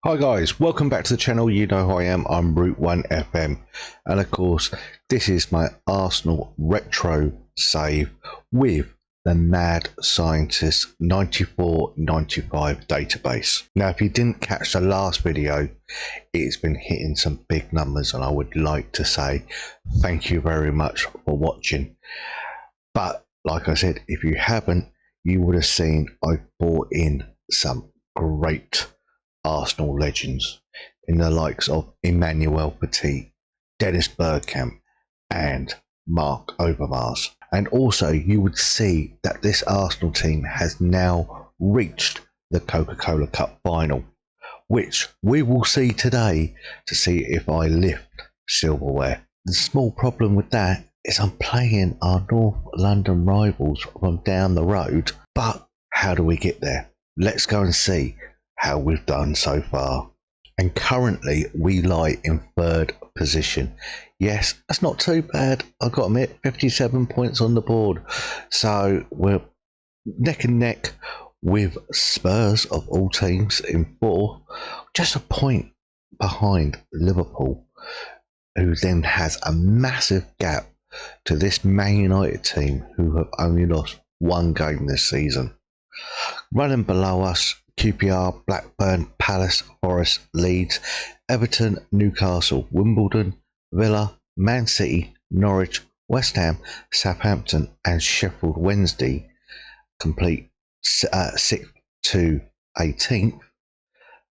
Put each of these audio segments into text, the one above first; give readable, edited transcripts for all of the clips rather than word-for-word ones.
Hi guys, welcome back to the channel. You know who I am. I'm Route 1 FM, and of course this is my Arsenal retro save with the Mad Scientist 94-95 database. Now if you didn't catch the last video, it's been hitting some big numbers, and I would like to say thank you very much for watching. But like I said, if you haven't, you would have seen I brought in some great Arsenal legends in the likes of Emmanuel Petit, Dennis Bergkamp and Mark Overmars. And also you would see that this Arsenal team has now reached the Coca-Cola Cup final, which we will see today to see if I lift silverware. The small problem with that is I'm playing our North London rivals from down the road, but how do we get there? Let's go and see how we've done so far. And currently we lie in third position. Yes, that's not too bad, I've got to admit. 57 points on the board, so we're neck and neck with Spurs of all teams in fourth, just a point behind Liverpool, who then has a massive gap to this Man United team, who have only lost one game this season. Running below us, QPR, Blackburn, Palace, Forest, Leeds, Everton, Newcastle, Wimbledon, Villa, Man City, Norwich, West Ham, Southampton and Sheffield Wednesday complete 6th to 18th.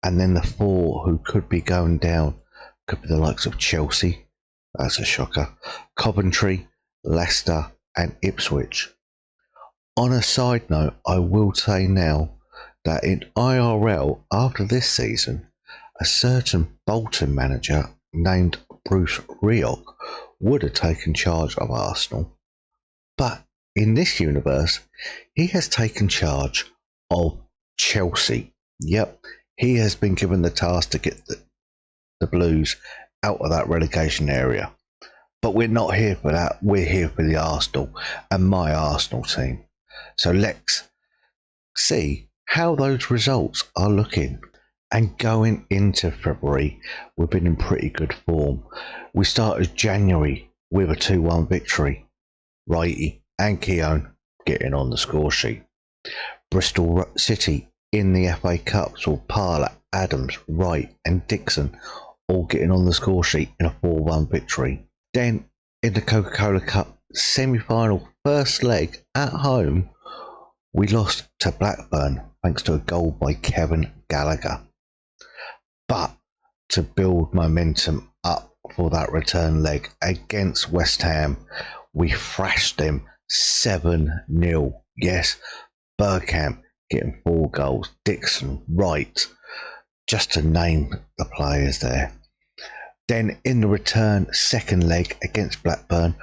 And then the four who could be going down could be the likes of Chelsea, that's a shocker, Coventry, Leicester and Ipswich. On a side note, I will say now that in IRL after this season, a certain Bolton manager named Bruce Rioch would have taken charge of Arsenal, but in this universe he has taken charge of Chelsea. Yep, he has been given the task to get the Blues out of that relegation area. But we're not here for that, we're here for the Arsenal and my Arsenal team. So let's see how those results are looking. And going into February, we've been in pretty good form. We started January with a 2-1 victory. Wright and Keown getting on the score sheet. Bristol City in the FA Cup saw Parler, Adams, Wright and Dixon all getting on the score sheet in a 4-1 victory. Then in the Coca-Cola Cup semi-final first leg at home, we lost to Blackburn thanks to a goal by Kevin Gallagher. But to build momentum up for that return leg against West Ham, we thrashed them 7-0. Yes, Bergkamp getting 4 goals, Dixon, Wright, just to name the players there. Then in the return second leg against Blackburn,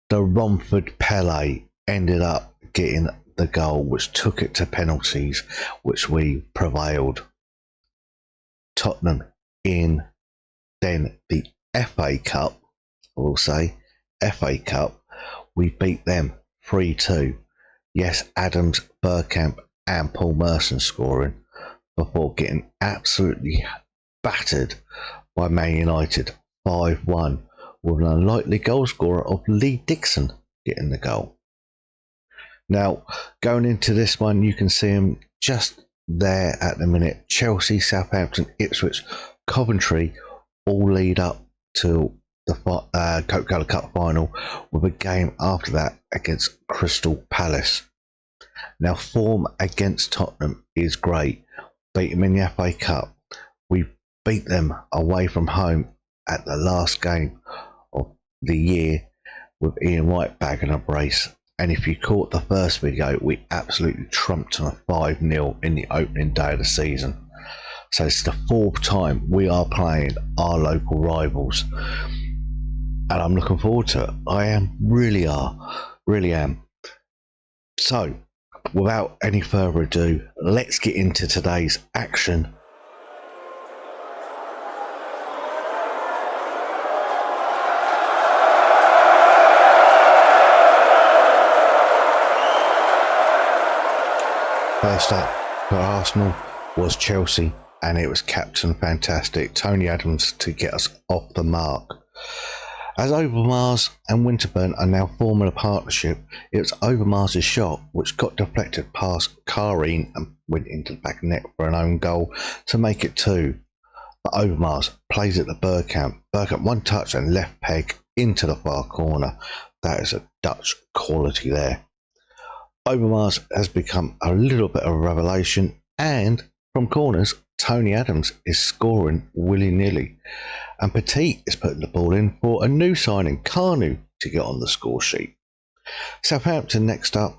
the Romford Pele ended up getting the goal which took it to penalties, which we prevailed. Tottenham in then the FA Cup, we'll say FA Cup, we beat them 3-2. Yes, Adams, Bergkamp and Paul Merson scoring, before getting absolutely battered by Man United 5-1, with an unlikely goal scorer of Lee Dixon getting the goal. Now, going into this one, you can see him just there at the minute. Chelsea, Southampton, Ipswich, Coventry all lead up to the Coca-Cola Cup final, with a game after that against Crystal Palace. Now, form against Tottenham is great. Beat them in the FA Cup. We beat them away from home at the last game of the year with Ian Wright bagging a brace. And if you caught the first video, we absolutely trumped on a 5-0 in the opening day of the season. So it's the 4th time we are playing our local rivals, and I'm looking forward to it. I am, really am. So without any further ado, let's get into today's action. First up for Arsenal was Chelsea. and it was Captain Fantastic, Tony Adams, to get us off the mark. As Overmars and Winterburn are now forming a partnership, it was Overmars' shot which got deflected past Karine and went into the back of the net for an own goal to make it 2. But Overmars plays it to Bergkamp. Bergkamp one touch and left peg into the far corner. That is a Dutch quality there. Overmars has become a little bit of a revelation, and from corners, Tony Adams is scoring willy-nilly. And Petit is putting the ball in for a new signing, Carnu, to get on the score sheet. Southampton next up,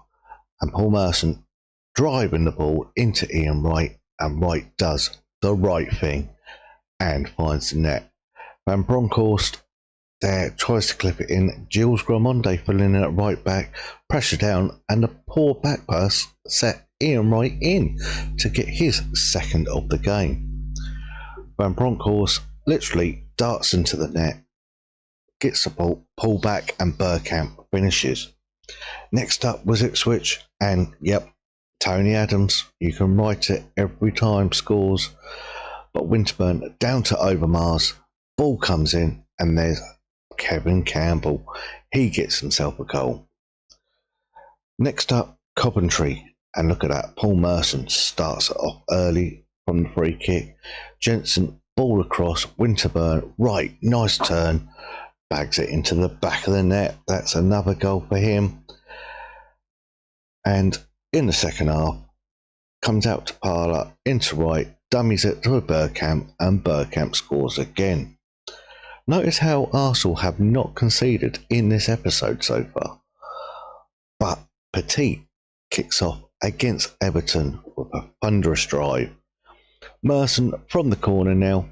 and Paul Merson driving the ball into Ian Wright, and Wright does the right thing and finds the net. Van Bronckhorst there tries to clip it in. Gilles Gramonde filling in at right back, pressure down, and the poor back pass set Ian Wright in to get his second of the game. Van Bronckhorst literally darts into the net, gets the ball, pull back, and Bergkamp finishes. Next up was Ipswich, and yep, Tony Adams, you can write it every time, scores. But Winterburn down to Overmars, ball comes in, and there's Kevin Campbell. He gets himself a goal. Next up, Coventry, and look at that, Paul Merson starts it off early from the free kick. Jensen, ball across, Winterburn, right, nice turn, bags it into the back of the net. That's another goal for him. And in the second half, comes out to Parler, into Wright, dummies it to Bergkamp, and Bergkamp scores again. Notice how Arsenal have not conceded in this episode so far. But Petit kicks off against Everton with a thunderous drive. Merson from the corner now,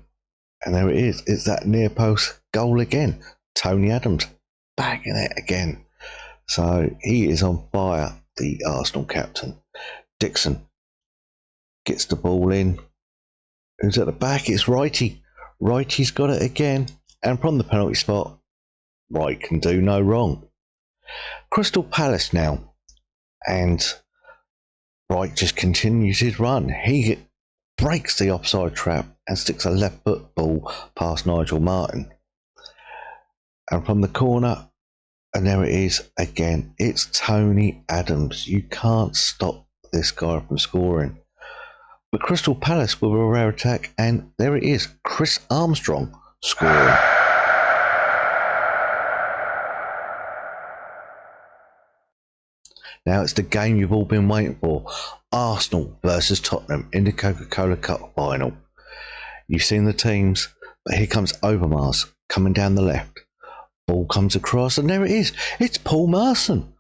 and there it is. It's that near post goal again. Tony Adams bagging it again. So he is on fire, the Arsenal captain. Dixon gets the ball in. Who's at the back? It's Wrighty. Wrighty's got it again. And from the penalty spot, Wright can do no wrong. Crystal Palace now. And Wright just continues his run. He breaks the offside trap and sticks a left foot ball past Nigel Martin. And from the corner, and there it is again. It's Tony Adams. You can't stop this guy from scoring. But Crystal Palace with a rare attack, and there it is, Chris Armstrong scoring. Now it's the game you've all been waiting for. Arsenal versus Tottenham in the Coca-Cola Cup final. You've seen the teams, but here comes Overmars coming down the left. Ball comes across, and there it is. It's Paul Merson.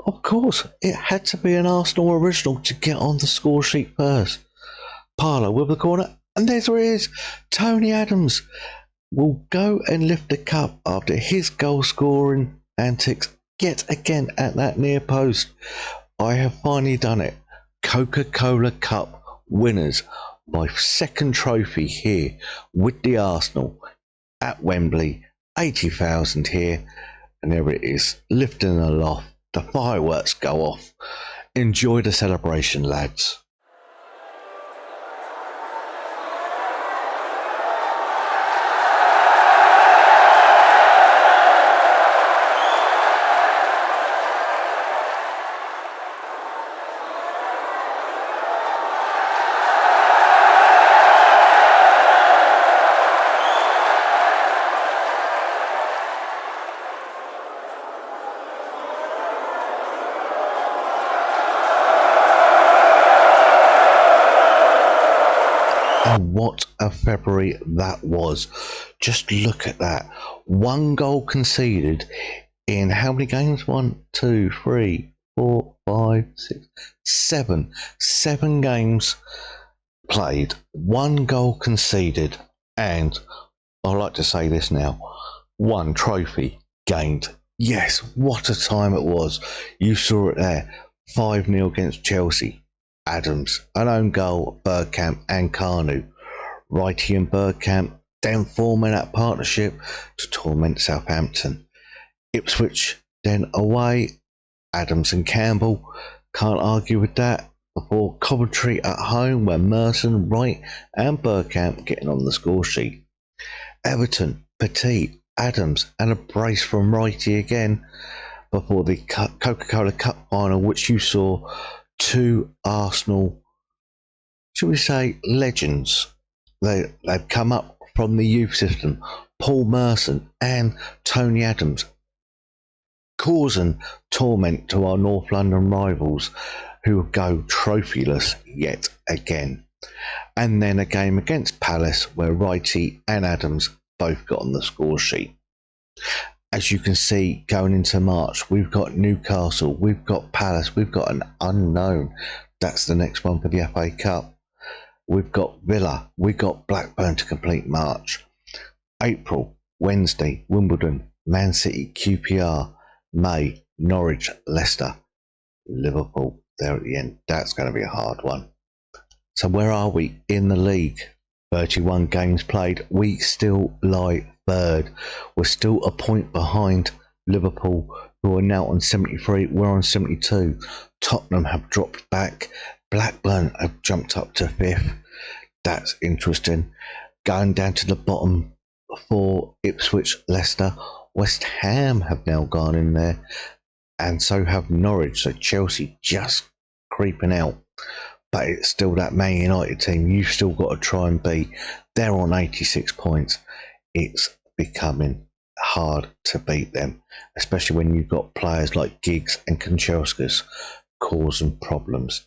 Of course, it had to be an Arsenal original to get on the score sheet first. Parler with the corner, and there it is. Tony Adams will go and lift the cup after his goal scoring antics yet again at that near post. I have finally done it. Coca-Cola Cup winners. My second trophy here with the Arsenal at Wembley. 80,000 here, and there it is, lifting aloft. The fireworks go off. Enjoy the celebration, lads. And what a February that was. Just look at that. 1 goal conceded in how many games? 1, 2, 3, 4, 5, 6, 7. 7 games played. 1 goal conceded. And I like to say this now. 1 trophy gained. Yes, what a time it was. You saw it there. 5-0 against Chelsea. Adams, an own goal, Bergkamp and Carnu. Wrighty and Bergkamp then forming that partnership to torment Southampton. Ipswich then away, Adams and Campbell, can't argue with that. before Coventry at home, where Merson, Wright and Bergkamp getting on the score sheet. Everton, Petit, Adams and a brace from Wrighty again before the Coca-Cola Cup final, which you saw two Arsenal, shall we say, legends. They've come up from the youth system, Paul Merson and Tony Adams, causing torment to our North London rivals, who go trophyless yet again. And then a game against Palace where Wrighty and Adams both got on the score sheet. As you can see, going into March, we've got Newcastle, we've got Palace, we've got an unknown. That's the next one for the FA Cup. We've got Villa, we've got Blackburn to complete March. April, Wednesday, Wimbledon, Man City, QPR. May, Norwich, Leicester, Liverpool there at the end. That's going to be a hard one. So where are we in the league? 31 games played. We still lie third. We're still a point behind Liverpool, who are now on 73. We're on 72. Tottenham have dropped back. Blackburn have jumped up to 5th. That's interesting. Going down to the bottom for Ipswich, Leicester, West Ham have now gone in there, and so have Norwich. So Chelsea just creeping out. But it's still that Man United team you've still got to try and beat. They're on 86 points. It's becoming hard to beat them, especially when you've got players like Giggs and Kanchelskis causing problems.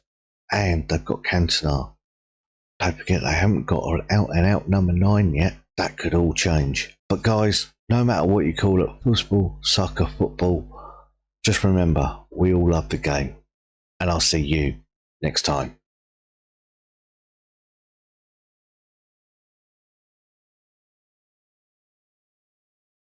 And they've got Cantona. Don't forget they haven't got an out-and-out number 9 yet. That could all change. But guys, no matter what you call it, football, soccer, football, just remember, we all love the game. And I'll see you next time.